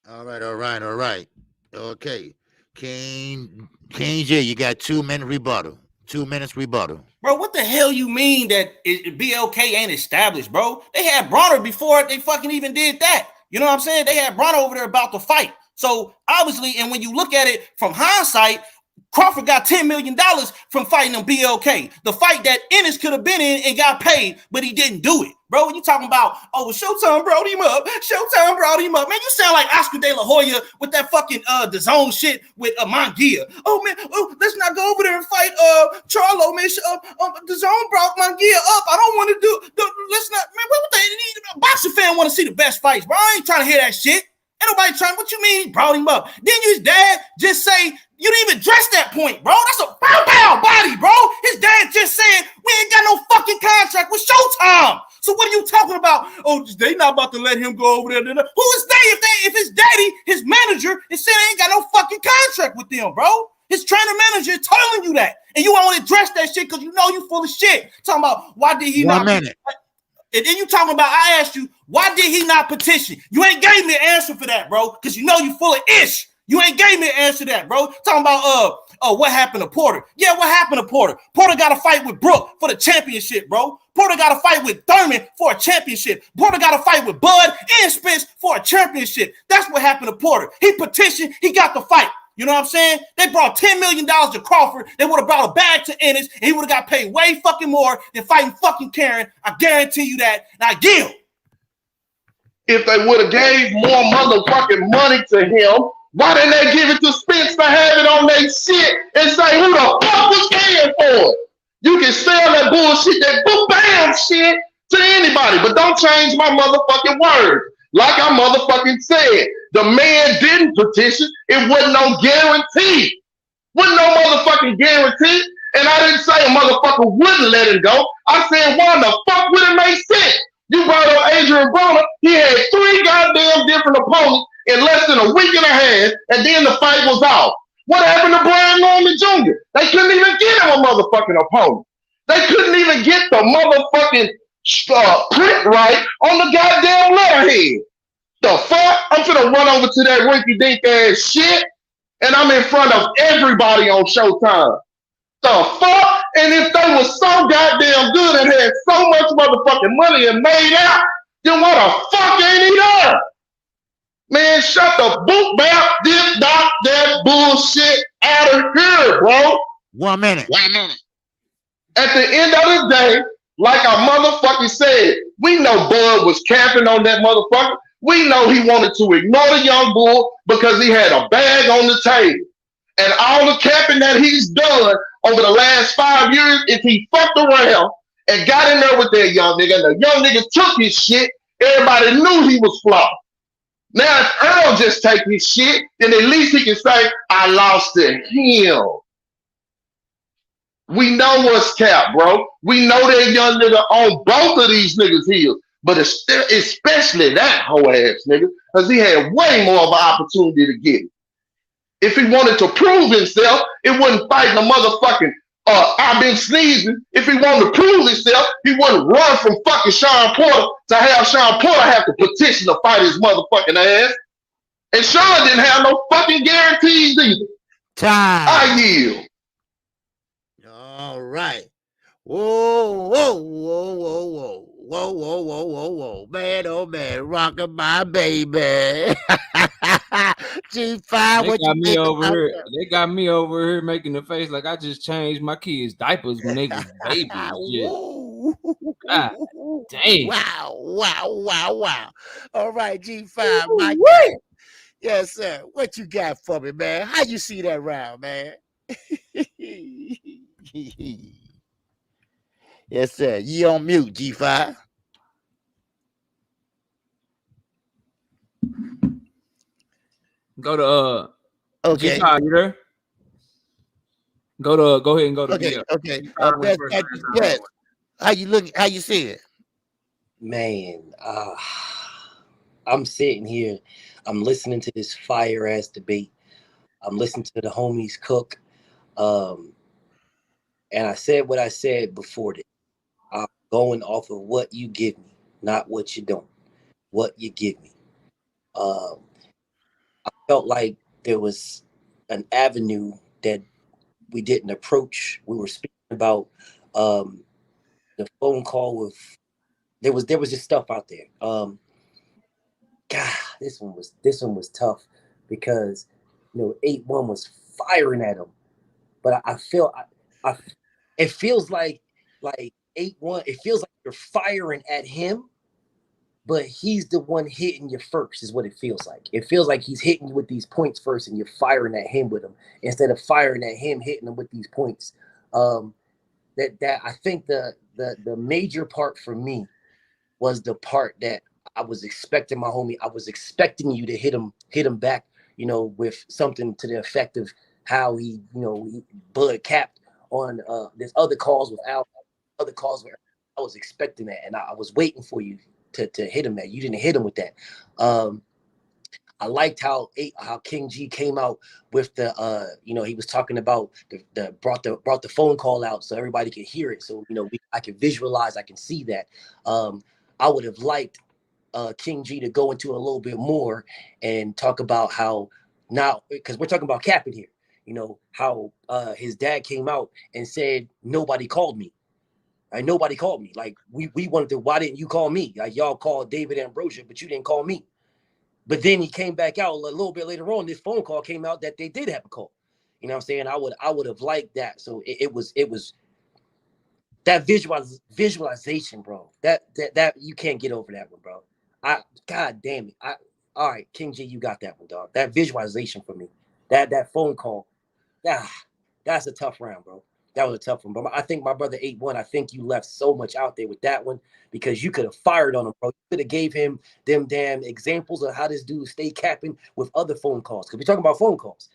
All right. Okay. King J, you got 2 minute rebuttal. 2 minutes rebuttal. Bro, what the hell you mean that BLK ain't established, bro? They had Bronner before they fucking even did that. You know what I'm saying? They had Bronner over there about to fight. So obviously, and when you look at it from hindsight, Crawford got $10 million from fighting on BLK. The fight that Ennis could have been in and got paid, but he didn't do it. Bro, you talking about, oh, Showtime brought him up. Showtime brought him up. Man, you sound like Oscar De La Hoya with that fucking DAZN shit with Mangia. Oh, man, let's not go over there and fight Charlo, man. DAZN brought Mangia up. I don't want to let's not, man, what the boxing fan want to see the best fights, bro. I ain't trying to hear that shit. Ain't nobody trying, what you mean he brought him up? Didn't his dad just say, you didn't even address that point, bro? That's a pow body, bro. His dad just said, we ain't got no fucking contract with Showtime. So what are you talking about? Oh, they not about to let him go over there. Who is they? If his daddy, his manager, is saying they ain't got no fucking contract with them, bro. His trainer manager is telling you that. And you won't address that shit because you know you full of shit. Talking about why did he not? 1 minute. And then you talking about, I asked you, why did he not petition? You ain't gave me an answer for that, bro, because you know you full of ish. You ain't gave me an answer to that, bro. Talking about, what happened to Porter? Yeah, what happened to Porter? Porter got to fight with Brook for the championship, bro. Porter got to fight with Thurman for a championship. Porter got to fight with Bud and Spence for a championship. That's what happened to Porter. He petitioned. He got the fight. You know what I'm saying? They brought $10 million to Crawford. They would have brought a bag to Ennis, and he would have got paid way fucking more than fighting fucking Karen. I guarantee you that. Now, Gil. If they would have gave more motherfucking money to him, why didn't they give it to Spence to have it on their shit and say, who the fuck was paying for it? You can sell that bullshit, that boom-bam shit to anybody, but don't change my motherfucking word. Like I motherfucking said, the man didn't petition. It wasn't no guarantee. Wasn't no motherfucking guarantee. And I didn't say a motherfucker wouldn't let him go. I said, why the fuck would it make sense? You brought up Adrian Broner. He had 3 goddamn different opponents in less than a week and a half, and then the fight was off. What happened to Brian Norman Jr.? They couldn't even get him a motherfucking opponent. They couldn't even get the motherfucking print right on the goddamn letterhead. The fuck? I'm finna run over to that rinky-dink ass shit, and I'm in front of everybody on Showtime. The fuck? And if they were so goddamn good and had so much motherfucking money and made out, then what the fuck ain't he there? Man, shut the boot back, this, that bullshit out of here, bro. 1 minute. 1 minute. At the end of the day, like I motherfucking said, we know Bud was capping on that motherfucker. We know he wanted to ignore the young bull because he had a bag on the table. And all the capping that he's done over the last 5 years, if he fucked around and got in there with that young nigga, and the young nigga took his shit, everybody knew he was flawed. Now, if Earl just take his shit, then at least he can say, I lost to him. We know what's cap, bro. We know that young nigga on both of these niggas' heels, but it's especially that hoe ass nigga, because he had way more of an opportunity to get it. If he wanted to prove himself, it wasn't fighting a motherfucking I've been sneezing. If he wanted to prove himself, he wouldn't run from fucking Sean Porter to have Sean Porter have to petition to fight his motherfucking ass. And Sean didn't have no fucking guarantees either. Time. I yield. All right. Whoa, whoa, whoa, whoa, whoa. Whoa, whoa, whoa, whoa, whoa. Man, oh man, rocking my baby. G5, They what got you me think over about here. that? They got me over here making the face like I just changed my kids' diapers when they was babies. Yeah. Woo. God damn. Wow, wow, wow, wow. All right, G5, my Woo. guy. Yes, sir. What you got for me, man? How you see that round, man? Yes, sir. You on mute, G5. Go to Okay. G5, you there? Go ahead and go to Okay. G5. Okay. G5 went first last time. Yes. How you looking? How you see it? Man, I'm sitting here, I'm listening to this fire ass debate. I'm listening to the homies cook. And I said what I said before this. I'm going off of what you give me, not what you don't. What you give me. I felt like there was an avenue that we didn't approach. We were speaking about the phone call with there was just stuff out there. God, this one was tough because 8-1 was firing at him. but I feel it feels like 8-1. It feels like you're firing at him, but he's the one hitting you first, is what it feels like. It feels like he's hitting you with these points first, and you're firing at him with them instead of firing at him, hitting him with these points. That I think the major part for me was the part that I was expecting my homie. I was expecting you to hit him back, with something to the effect of how he Bud capped on there's other calls with Al, other calls where I was expecting that, and I was waiting for you to hit him that. You didn't hit him with that. I liked how King G came out with the he was talking about the brought the phone call out so everybody could hear it. So I can visualize, I can see that. I would have liked King G to go into a little bit more and talk about how now, because we're talking about capping here, how his dad came out and said nobody called me. Like, nobody called me. Like we wanted to. Why didn't you call me? Like, y'all called David Ambrosia, but you didn't call me. But then he came back out a little bit later on. This phone call came out that they did have a call. You know what I'm saying? I would have liked that. So it was that visualization, bro. That you can't get over that one, bro. God damn it. All right, King G, you got that one, dog. That visualization for me. That phone call. That's a tough round, bro. That was a tough one. But I think my brother 8-1, I think you left so much out there with that one because you could have fired on him, bro. You could have gave him them damn examples of how this dude stay capping with other phone calls. Because we're talking about phone calls.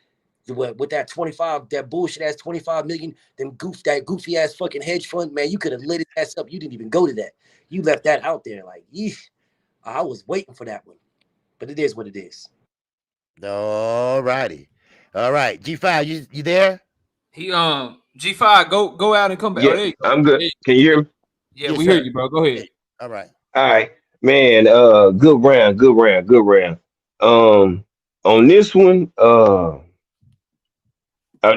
With that 25, that bullshit ass 25 million, that goofy ass fucking hedge fund, man, you could have lit it ass up. You didn't even go to that. You left that out there. Like, I was waiting for that one. But it is what it is. All righty. All right. G5, you there? He G5, go out and come back. Yeah, Oh, there you go. I'm good. Can you hear me? Yeah, Yes, we sir. hear you, bro. Go ahead. All right. All right, man. Good round. On this one, I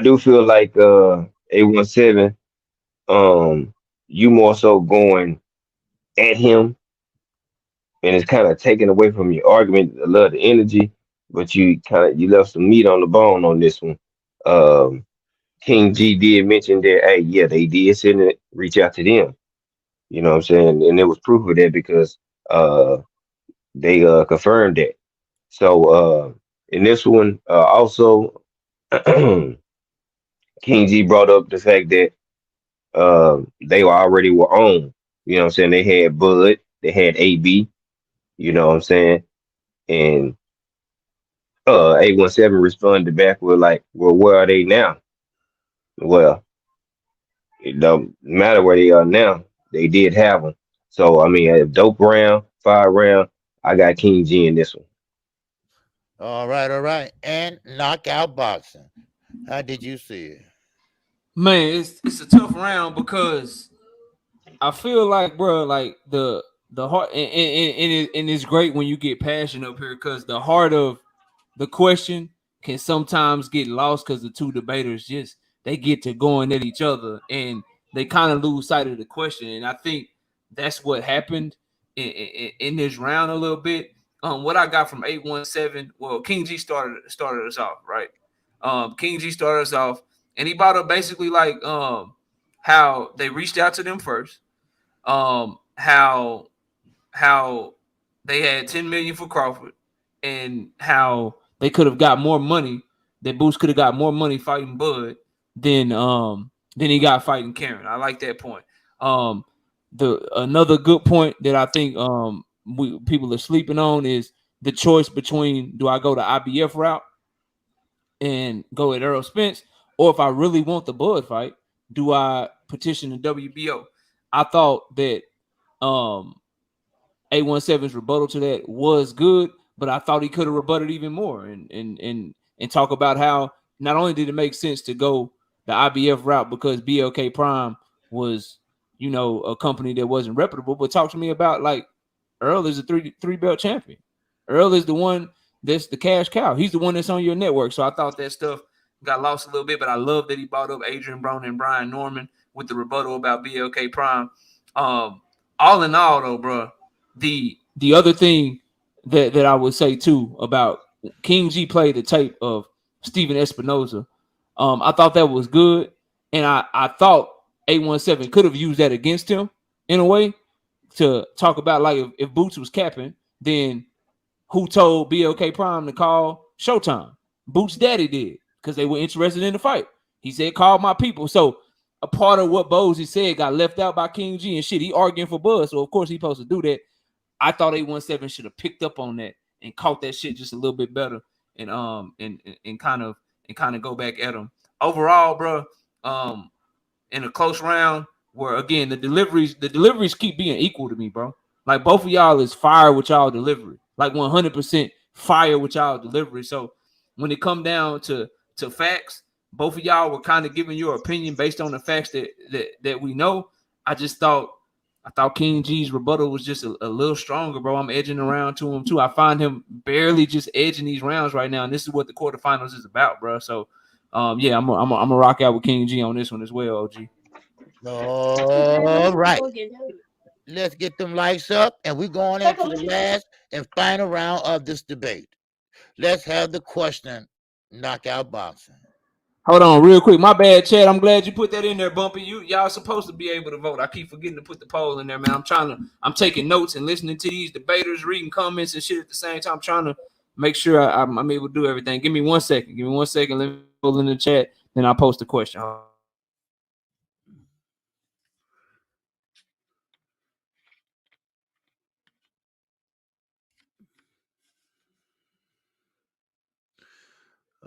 do feel like 817. You more so going at him, and it's kind of taking away from your argument, a lot of the energy, but you left some meat on the bone on this one. Um, King G did mention that, hey, yeah, they did send it, reach out to them. You know what I'm saying? And there was proof of that because they confirmed that. So in this one, also King G brought up the fact that they were on. You know what I'm saying? They had Bud, they had AB, you know what I'm saying? And 817 responded back with like, well, where are they now? Well, it don't matter where they are now. They did have them. So I mean, a dope round, fire round. I got King G in this one. All right. And knockout boxing. How did you see it? Man, it's a tough round because I feel like, bro, like the heart and it's great when you get passion up here because the heart of the question can sometimes get lost because the two debaters they get to going at each other and they kind of lose sight of the question. And I think that's what happened in this round a little bit. What I got from 817, well, King G started us off, right? King G started us off, and he brought up basically like how they reached out to them first, how they had 10 million for Crawford, and how they could have got more money. That Boost could have got more money fighting Bud than he got fighting Karen. I like that point. The another good point that I think people are sleeping on is the choice between, do I go the IBF route and go at Errol Spence, or if I really want the Bud fight, do I petition the WBO? I thought that 817's rebuttal to that was good, but I thought he could have rebutted even more and talk about how not only did it make sense to go the IBF route because BLK Prime was, a company that wasn't reputable, but talk to me about like Earl is a three belt champion. Earl is the one that's the cash cow. He's the one that's on your network. So I thought that stuff got lost a little bit, but I love that he brought up Adrian Brown and Brian Norman with the rebuttal about BLK Prime. All in all, though, bro, the other thing that I would say too about King G played the tape of Steven Espinoza I thought that was good, and I thought 817 could have used that against him in a way to talk about like if Boots was capping, then who told BLK Prime to call Showtime? Boots' daddy did because they were interested in the fight. He said, "Call my people." So a part of what Bozy said got left out by King G and shit. He arguing for Buzz, so of course he supposed to do that. I thought 817 should have picked up on that and caught that shit just a little bit better and kind of go back at him. Overall, bro, in a close round where again the deliveries keep being equal to me, bro. Like both of y'all is fire with y'all delivery, like 100% fire with y'all delivery. So when it come down to facts, both of y'all were kind of giving your opinion based on the facts that we know. I thought King G's rebuttal was just a little stronger, bro. I'm edging around to him too. I find him barely just edging these rounds right now, and this is what the quarterfinals is about, bro. So, yeah, I'm gonna rock out with King G on this one as well, OG. All right, let's get them lights up, and we're going into the last and final round of this debate. Let's have the question knockout boxing. Hold on, real quick. My bad, Chad. I'm glad you put that in there, Bumpy. Y'all supposed to be able to vote. I keep forgetting to put the poll in there, man. I'm taking notes and listening to these debaters, reading comments and shit at the same time. I'm trying to make sure I'm able to do everything. Give me 1 second. Let me pull in the chat, then I'll post the question.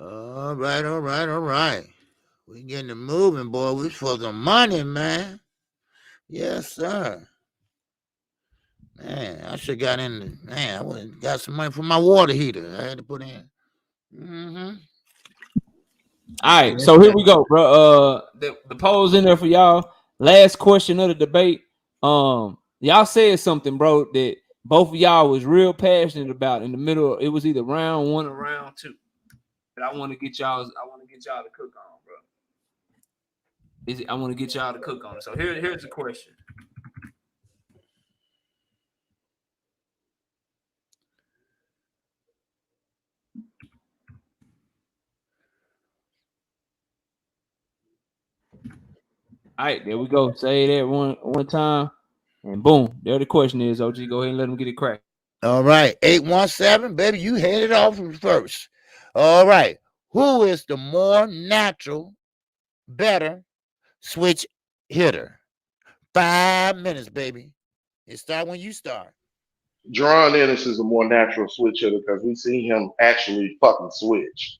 All right. We getting it moving, boy. We for the money, man. Yes, sir. Man, I should got in. Man, I would've got some money for my water heater. I had to put in. All right, so here we go, bro. The poll's in there for y'all. Last question of the debate. Y'all said something, bro, that both of y'all was real passionate about in the middle. It was either round 1 or round 2. But I want to get y'all to cook on, bro. I want to get y'all to cook on it. So here's the question. All right, there we go. Say that one time, and boom, there the question is. OG, go ahead and let them get it cracked. All right, 817, baby, you headed off first. All right, who is the more natural, better switch hitter? 5 minutes, baby. It start when you start. Jerron Ennis is a more natural switch hitter because we see him actually fucking switch.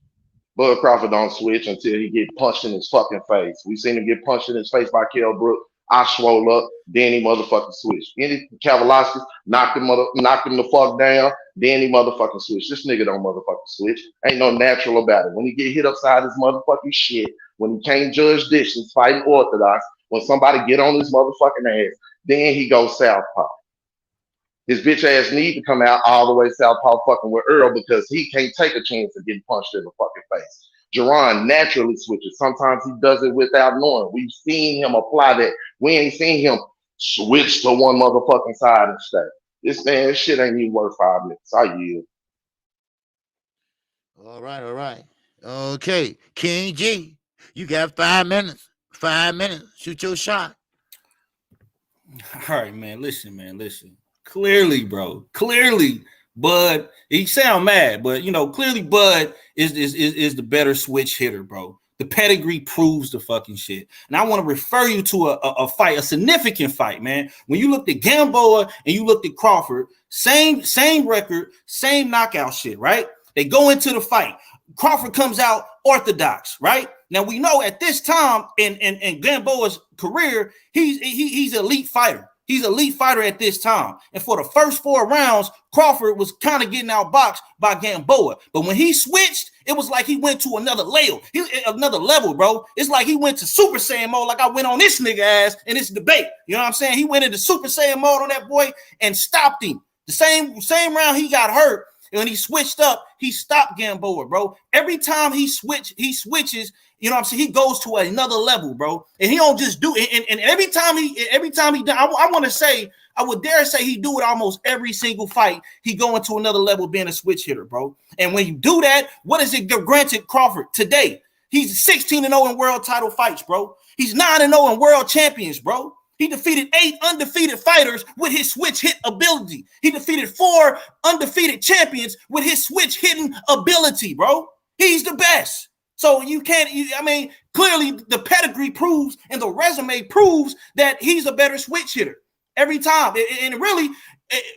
Bud Crawford don't switch until he get punched in his fucking face. We seen him get punched in his face by Kell Brook. I swole up, then he motherfucking switch. Any Kavaliauskas knocked him the fuck down, then he motherfucking switch. This nigga don't motherfucking switch. Ain't no natural about it. When he get hit upside his motherfucking shit, when he can't judge distance, fighting orthodox, when somebody get on his motherfucking ass, then he goes southpaw. His bitch ass need to come out all the way southpaw fucking with Earl because he can't take a chance of getting punched in the fucking face. Jerron naturally switches. Sometimes he does it without knowing. We've seen him apply that. We ain't seen him switch to one motherfucking side and stay. This shit ain't even worth 5 minutes. I yield. All right. Okay, King G, you got 5 minutes. 5 minutes. Shoot your shot. All right, man. Listen. Clearly, Bud, he sound mad, but clearly Bud is the better switch hitter, bro. The pedigree proves the fucking shit. And I want to refer you to a fight, a significant fight, man. When you looked at Gamboa and you looked at Crawford, same record, same knockout shit, right? They go into the fight. Crawford comes out orthodox, right? Now we know at this time in Gamboa's career, he's an elite fighter. He's an elite fighter at this time. And for the first 4 rounds, Crawford was kind of getting outboxed by Gamboa. But when he switched, it was like he went to another level, bro. It's like he went to Super Saiyan mode, like I went on this nigga ass in this debate. You know what I'm saying? He went into Super Saiyan mode on that boy and stopped him. The same round he got hurt. And when he switched up, he stopped Gamboa, bro. Every time he switches, you know what I'm saying? He goes to another level, bro. And he don't just do it. And every time he does, I would dare say he do it almost every single fight. He go into another level being a switch hitter, bro. And when you do that, what is it granted Crawford today? He's 16-0 in world title fights, bro. He's 9-0 in world champions, bro. He defeated 8 undefeated fighters with his switch hit ability. He defeated 4 undefeated champions with his switch hitting ability, bro. He's the best. So you can't, I mean, clearly the pedigree proves and the resume proves that he's a better switch hitter every time. And really,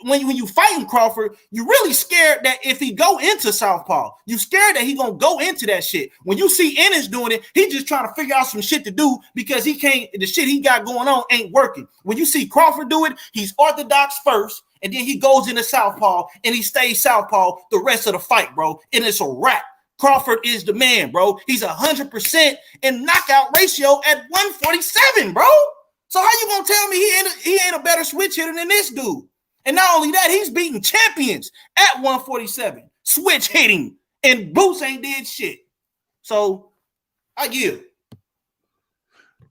when you fighting Crawford, you're really scared that if he go into southpaw, you scared that he gonna go into that shit. When you see Ennis doing it, he just trying to figure out some shit to do because he can't. The shit he got going on ain't working. When you see Crawford do it, he's orthodox first, and then he goes into southpaw and he stays southpaw the rest of the fight, bro. And it's a wrap. Crawford is the man, bro. He's 100% in knockout ratio at 147, bro. So how you gonna tell me he ain't a better switch hitter than this dude? And not only that, he's beating champions at 147, switch hitting, and Boots ain't did shit. So I give.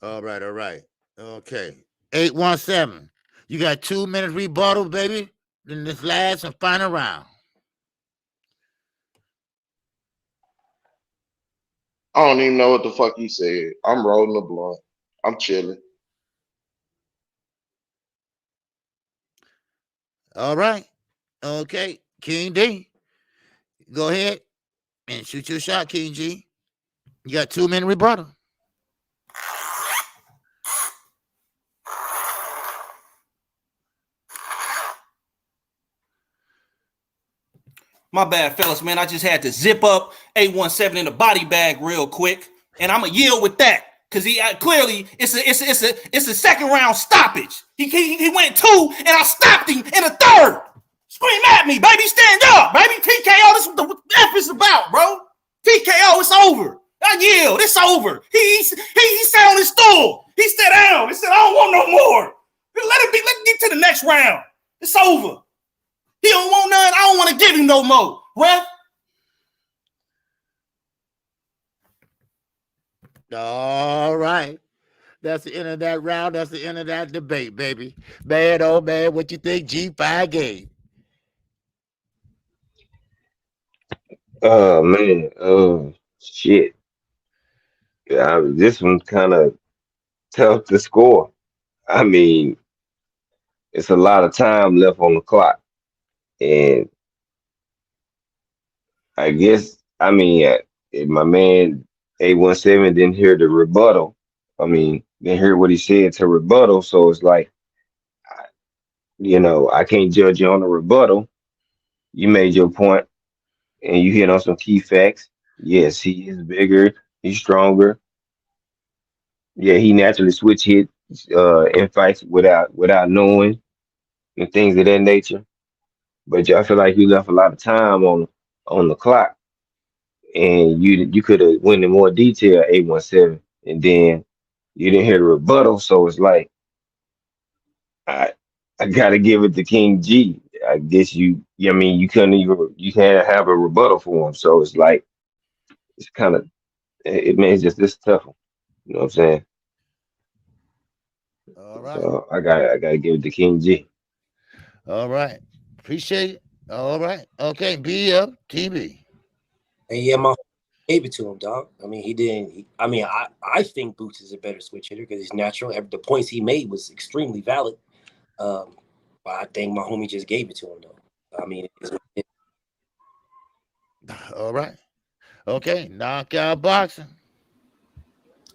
All right. Okay. 817. You got 2 minutes rebuttal, baby. Then this last and final round. I don't even know what the fuck he said. I'm rolling the blunt. I'm chilling. All right. Okay. King D. Go ahead and shoot your shot, King G. You got 2 minute rebuttal. My bad, fellas, man. I just had to zip up 817 in the body bag real quick, and I'm gonna yield with that because he clearly it's a second round stoppage. He went 2, and I stopped him in the 3rd. Scream at me, baby. Stand up, baby. TKO. This is what the F is about, bro. TKO. It's over. I yield. It's over. He sat on his stool. He sat down. He said, "I don't want no more. Let it be. Let's get to the next round. It's over." He don't want none. I don't want to give him no more. Ref. All right. That's the end of that round. That's the end of that debate, baby. Man, oh man, what you think G5 gave? Oh man, shit. Yeah, this one's kind of tough to score. I mean, it's a lot of time left on the clock. And I guess, I mean, if my man 817 didn't hear the rebuttal. I mean, didn't hear what he said to rebuttal. So it's like, I can't judge you on the rebuttal. You made your point and you hit on some key facts. Yes, he is bigger. He's stronger. Yeah, he naturally switch hit in fights without knowing and things of that nature. But I feel like you left a lot of time on the clock, and you could have went in more detail 817, and then you didn't hear the rebuttal. So it's like I gotta give it to King G. I guess I mean you can't have a rebuttal for him. So it's like it's kind of it's just this tough one. You know what I'm saying? All right. So I gotta give it to King G. All right. Appreciate it. All right. Okay. BM TV. And yeah, my gave it to him, dog. I mean, he didn't. I think Boots is a better switch hitter because he's natural. The points he made was extremely valid. But I think my homie just gave it to him, though. I mean, All right. Okay. Knockout boxing.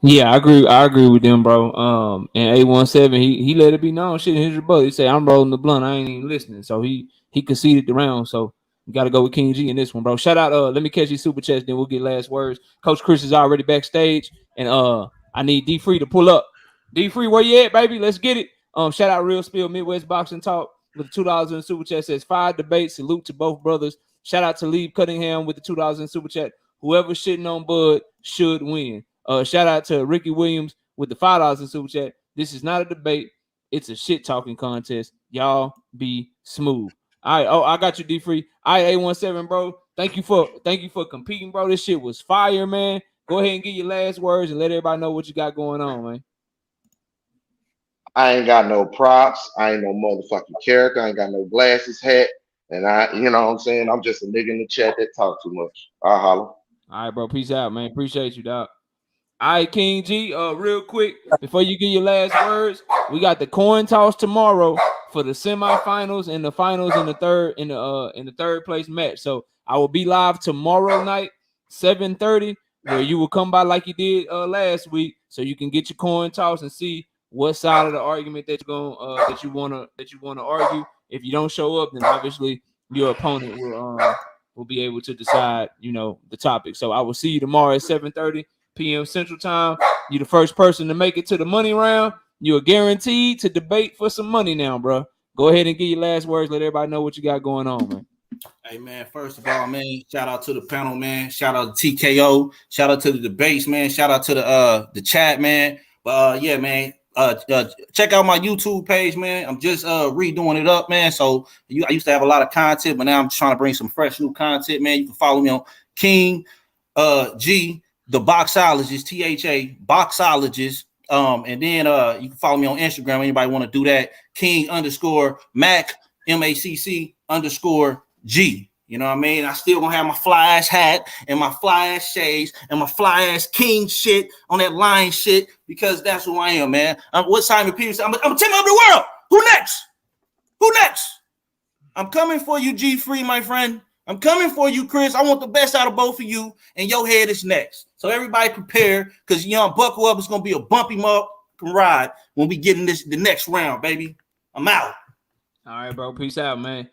Yeah, I agree with them, bro. And 817, he let it be known. Shit in his rebuttal. He said, "I'm rolling the blunt. I ain't even listening." So he conceded the round. So you got to go with King G in this one, bro. Shout out. Let me catch these super chats, then we'll get last words. Coach Chris is already backstage, and I need D Free to pull up. D Free, where you at, baby? Let's get it. Shout out Real Spill Midwest Boxing Talk with the $2 in the super chat. Says 5 debates. Salute to both brothers. Shout out to Lee Cunningham with the $2 in super chat. Whoever shitting on Bud should win. Shout out to Ricky Williams with the $5 in super chat. This is not a debate. It's a shit talking contest. Y'all be smooth. All right. Oh, I got you, D Free. All right, 817, bro. Thank you for competing, bro. This shit was fire, man. Go ahead and get your last words and let everybody know what you got going on, man. I ain't got no props. I ain't no motherfucking character. I ain't got no glasses, hat. And you know what I'm saying? I'm just a nigga in the chat that talk too much. I'll holler. All right, bro. Peace out, man. Appreciate you, dog. All right, King G. Real quick before you give your last words, we got the coin toss tomorrow for the semifinals and the finals in the third place match. So I will be live tomorrow night, 7:30, where you will come by like you did last week, so you can get your coin toss and see what side of the argument that you're gonna that you wanna argue. If you don't show up, then obviously your opponent will be able to decide, the topic. So I will see you tomorrow at 7:30 p.m. Central Time. You're the first person to make it to the money round. You're guaranteed to debate for some money now, bro. Go ahead and get your last words. Let everybody know what you got going on, man. Hey, man, first of all, man, shout out to the panel, man. Shout out to TKO. Shout out to the debates, man. Shout out to the chat, man. But yeah, man, check out my YouTube page, man. I'm just redoing it up, man. So I used to have a lot of content, but now I'm trying to bring some fresh new content, man. You can follow me on King G, the Boxologist, THA Boxologist. And then you can follow me on Instagram. Anybody want to do that? King_Mac MACC_G. You know what I mean? I still gonna have my fly ass hat and my fly ass shades and my fly ass king shit on that lion shit, because that's who I am, man. What Simon Peterson? I'm a champion of the world. Who next? Who next? I'm coming for you, G Free, my friend. I'm coming for you, Chris. I want the best out of both of you, and your head is next. So everybody prepare, because buckle up. It's gonna be a bumpy ride when we get in the next round, baby. I'm out. All right, bro. Peace out, man.